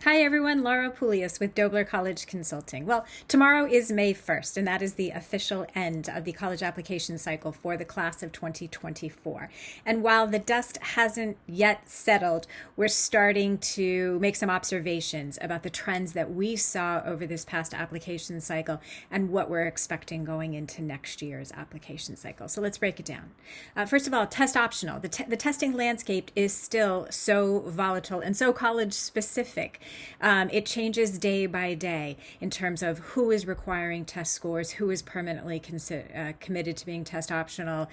Hi everyone, Laura Poulias with Dobler College Consulting. Well, tomorrow is May 1st, and that is the official end of the college application cycle for the class of 2024. And while the dust hasn't yet settled, we're starting to make some observations about the trends that we saw over this past application cycle and what we're expecting going into next year's application cycle. So let's break it down. First of all, test optional. The testing landscape is still so volatile and so college specific. It changes day by day in terms of who is requiring test scores, who is permanently committed to being test optional.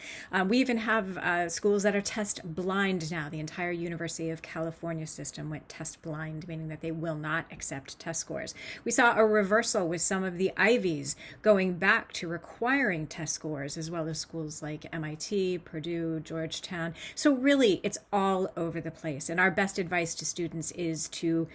We even have schools that are test blind now. The entire University of California system went test blind, meaning that they will not accept test scores. We saw a reversal with some of the Ivies going back to requiring test scores, as well as schools like MIT, Purdue, Georgetown. So really, it's all over the place. And our best advice to students is to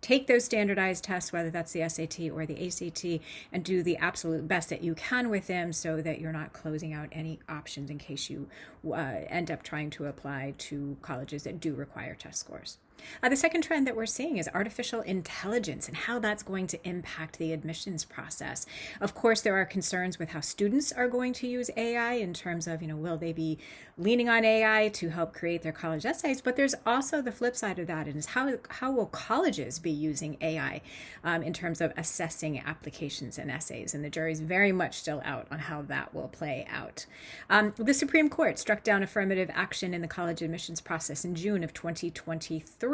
take those standardized tests, whether that's the SAT or the ACT, and do the absolute best that you can with them so that you're not closing out any options in case you end up trying to apply to colleges that do require test scores. The second trend that we're seeing is artificial intelligence and how that's going to impact the admissions process. Of course, there are concerns with how students are going to use AI in terms of, will they be leaning on AI to help create their college essays? But there's also the flip side of that, and is how will colleges be using AI in terms of assessing applications and essays? And the jury's very much still out on how that will play out. The Supreme Court struck down affirmative action in the college admissions process in June of 2023.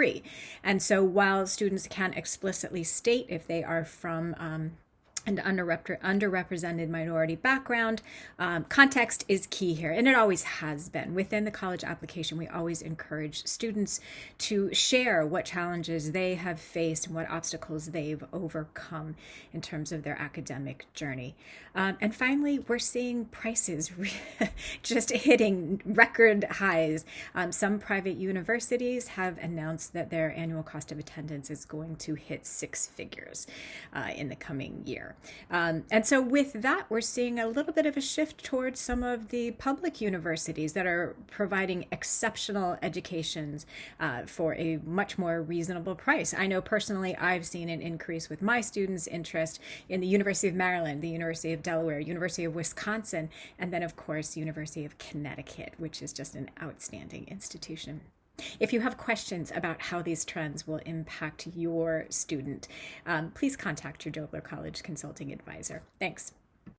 And so while students can't explicitly state if they are from an underrepresented minority background, context is key here, and it always has been. Within the college application, we always encourage students to share what challenges they have faced and what obstacles they've overcome in terms of their academic journey. And finally, we're seeing prices just hitting record highs. Some private universities have announced that their annual cost of attendance is going to hit six figures in the coming year. And so with that, we're seeing a little bit of a shift towards some of the public universities that are providing exceptional educations for a much more reasonable price. I know personally I've seen an increase with my students' interest in the University of Maryland, the University of Delaware, University of Wisconsin, and then of course University of Connecticut, which is just an outstanding institution. If you have questions about how these trends will impact your student, please contact your Dobler College Consulting Advisor. Thanks.